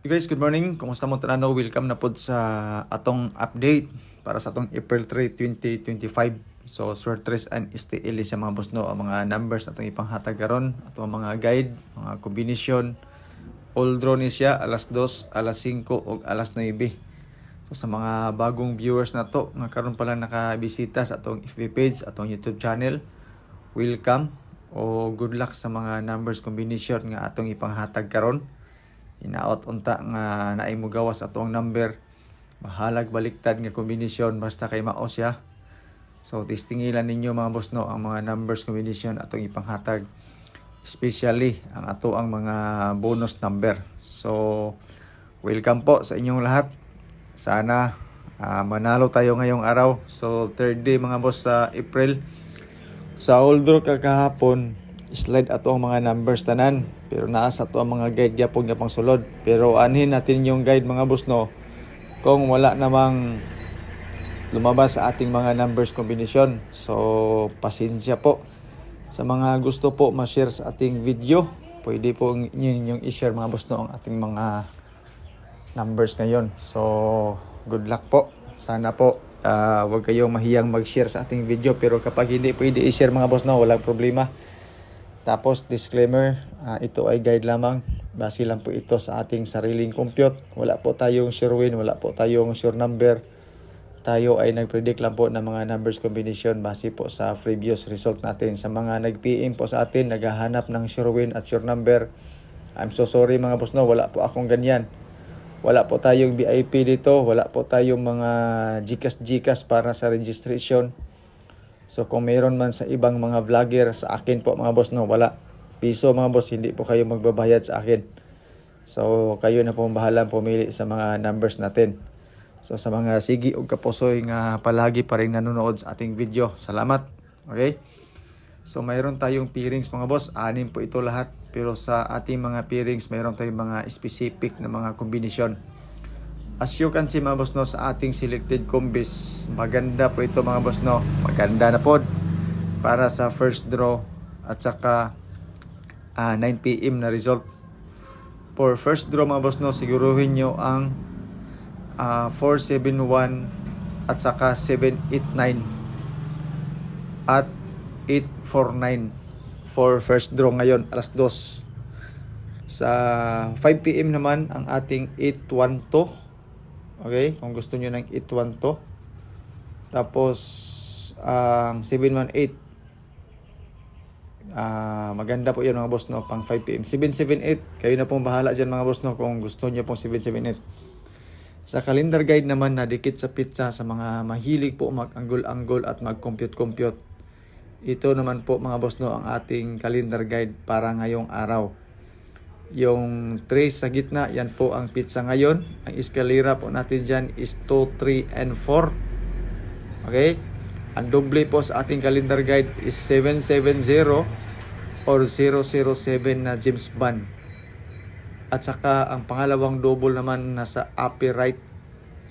You guys, good morning. Kumusta mo tananaw? Welcome na pod sa atong update para sa atong April 3, 2025. So, Sortres and STL sa mga boss no, ang mga numbers atong ipanghatag karon, atong mga guide, mga kombinasyon. All draw ni siya alas 2, alas 5 ug alas 9. So sa mga bagong viewers na to, nga karon pa lang nakabisita sa atong FB page, atong YouTube channel, welcome o good luck sa mga numbers combination nga atong ipanghatag karon. Inaot unta nga naay mo gawas atong number, mahalag baliktad nga kombinasyon basta kay mao siya. So testingilan ninyo mga boss no ang mga numbers combination atong ipanghatag, especially ang ato ang mga bonus number. So welcome po sa inyong lahat. Sana manalo tayo ngayong araw. So third day mga boss sa April. Sa all draw kahapon, slide ato ang mga numbers tanan, pero naasa to ang mga guide gyapon nga pangsulod. Pero anhin natin yung guide mga boss no kung wala namang lumabas sa ating mga numbers combination. So pasensya po sa mga gusto po ma-share sa ating video. Pwede po ninyong i-share mga boss no ang ating mga numbers ngayon. So good luck po. Sana po wag kayong mahiyang mag-share sa ating video, pero kapag hindi pwede i-share mga boss no, walang problema. Tapos disclaimer, ito ay guide lamang. Base lang po ito sa ating sariling compute. Wala po tayong sure win, wala po tayong sure number. Tayo ay nag-predict lang po ng mga numbers combination base po sa previous result natin. Sa mga nag-PM po sa atin, naghahanap ng sure win at sure number, I'm so sorry mga boss no, wala po akong ganyan. Wala po tayong VIP dito, wala po tayong mga GCash para sa registration. So kung mayroon man sa ibang mga vlogger, sa akin po mga boss no, wala. Piso mga boss, hindi po kayo magbabayad sa akin. So kayo na po bahala pumili sa mga numbers natin. So sa mga sigi o kapusoy nga palagi pa rin nanonood sa ating video, salamat. Okay? So mayroon tayong pairings mga boss, 6 po ito lahat. Pero sa ating mga pairings, mayroon tayong mga specific na mga kombinasyon. As you can see mga boss no, sa ating selected combis, maganda po ito mga boss no. Maganda na po para sa first draw at saka 9 PM na result. For first draw mga boss no, siguruhin nyo ang 471 at saka 789 at 849 for first draw ngayon alas 2. Sa 5 PM naman ang ating 812. Okay, kung gusto niyo ng 812. Tapos ang 718. Maganda po 'yan mga boss no, pang 5 PM. 778, kayo na pong bahala diyan mga boss no kung gusto niyo pong 778. Sa calendar guide naman na dikit sa pizza sa mga mahilig po mag-anggol-anggol at mag-compute-compute. Ito naman po mga boss no ang ating calendar guide para ngayong araw. Yung trace sa gitna, yan po ang pizza ngayon. Ang eskalera po natin dyan is 2, 3, and 4. Okay? Ang doble po sa ating calendar guide is 770 or 007 na James Bond. At saka ang pangalawang double naman nasa upper right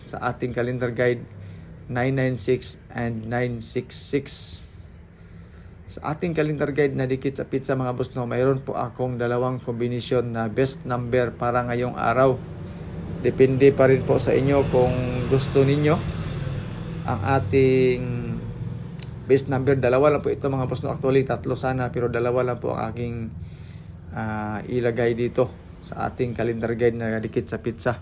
sa ating calendar guide, 996 and 966. Sa ating calendar guide na dikit sa pizza mga boss no, mayroon po akong dalawang kombinasyon na best number para ngayong araw. Depende pa rin po sa inyo kung gusto ninyo ang ating best number. Dalawa lang po ito mga boss no. Actually tatlo sana, pero dalawa lang po ang aking ilagay dito sa ating calendar guide na dikit sa pizza.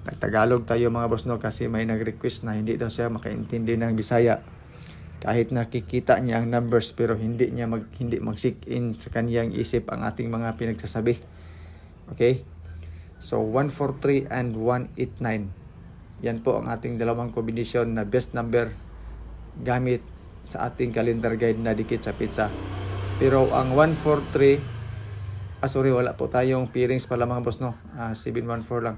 Nagtagalog tayo mga boss no kasi may nag-request na hindi daw siya makaintindi ng Bisaya. Kahit nakikita niya ang numbers pero hindi mag-sink in sa kaniyang isip ang ating mga pinagsasabi. Okay? So 143 and 189. Yan po ang ating dalawang kombinasyon na best number gamit sa ating calendar guide na dikit sa pizza. Pero ang 143, wala po tayong pairings pala mga boss no. 714 lang.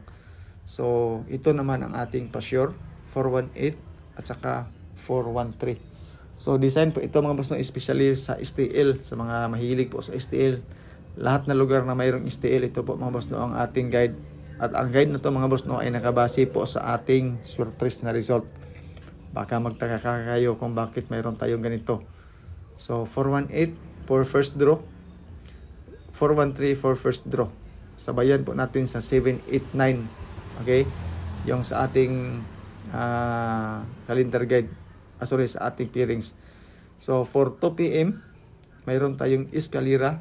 So ito naman ang ating pa-sure, 418 at saka 413. So design po ito mga boss no, especially sa STL, sa mga mahilig po sa STL. Lahat na lugar na mayroong STL, ito po mga boss no ang ating guide. At ang guide na to mga boss no ay nakabase po sa ating surprise na result. Baka magtaka kayo kung bakit mayroon tayong ganito. So 418 for first draw, 413 for first draw. sabayan po natin sa 7, 8, 9. Okay? Yung sa ating calendar guide. Sa ating pairings. So, for 2 p.m., mayroon tayong Escalera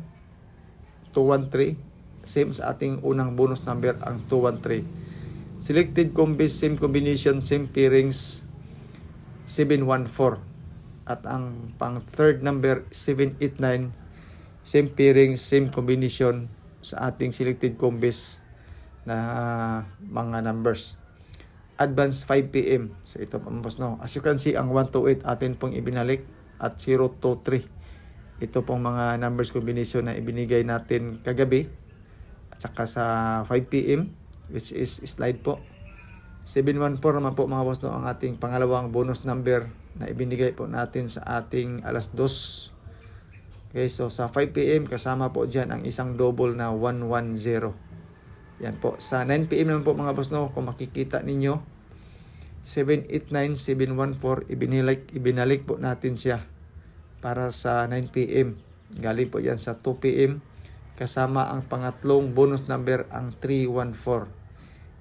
213. Same sa ating unang bonus number, ang 213. Selected combis, same combination, same pairings, 714. At ang pang third number, 789. Same pairings, same combination sa ating selected combis na mga numbers. Advance 5 p.m. So ito mga boss no. As you can see, ang 128 atin pong ibinalik at 023. Ito pong mga numbers combination na ibinigay natin kagabi at saka sa 5 p.m. which is slide po. 714 naman po mga boss no, ang ating pangalawang bonus number na ibinigay po natin sa ating alas 2. Okay, so sa 5 p.m. kasama po dyan ang isang double na 110. Yan po. Sa 9 p.m. naman po mga boss no, kung makikita ninyo, 789, 714, ibinalik po natin siya para sa 9 p.m. Galing po yan sa 2 p.m. Kasama ang pangatlong bonus number, ang 314.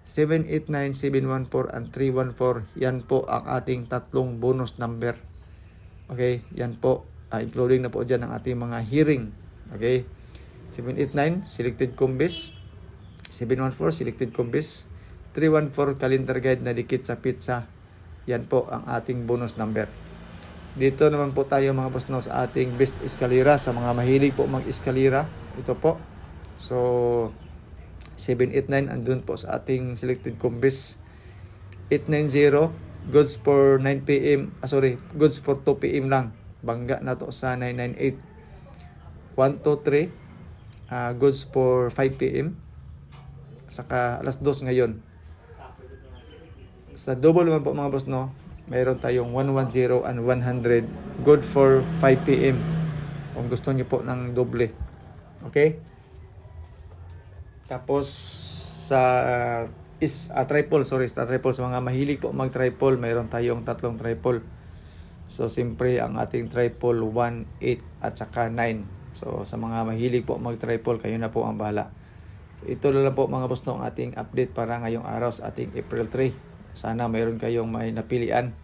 789, 714, and 314. Yan po ang ating tatlong bonus number. Okay, yan po. Including na po dyan ang ating mga hearing. Okay, 789, selected combis. 714, selected combis. 314, calendar guide na dikit sa pizza. Yan po ang ating bonus number. Dito naman po tayo mga boss no, sa ating best escalera. Sa mga mahilig po mag-escalera, ito po. So, 789 andun po sa ating selected combis. 890, goods for 9 p.m. Goods for 2 p.m. lang. Bangga na to sa 998. 123, goods for 5 p.m. Saka alas 2 ngayon. Sa double naman po mga boss no, mayroon tayong 110 and 100, good for 5 p.m. kung gusto niyo po ng doble. Okay? Tapos sa triple, sa triple, sa mga mahilig po mag triple, mayroon tayong tatlong triple. So siyempre ang ating triple 1, 8 at saka 9. So sa mga mahilig po mag triple, kayo na po ang bahala. So ito lang po mga boss no, ang ating update para ngayong araw sa ating April 3. Sana mayroon kayong may napilian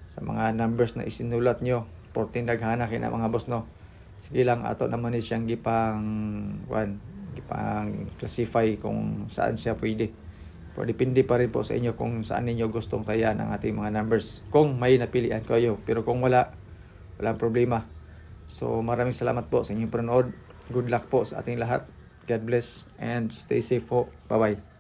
sa mga numbers na isinulat nyo. 14 daghana kina mga boss no. Sige lang, ato naman ni siyang gipang classify kung saan siya pwede. Pero depende pa rin po sa inyo kung saan ninyo gustong tayan ang ating mga numbers. Kung may napilian kayo, pero kung walang problema. So maraming salamat po sa inyong panonood. Good luck po sa ating lahat. God bless and stay safe po. Bye-bye.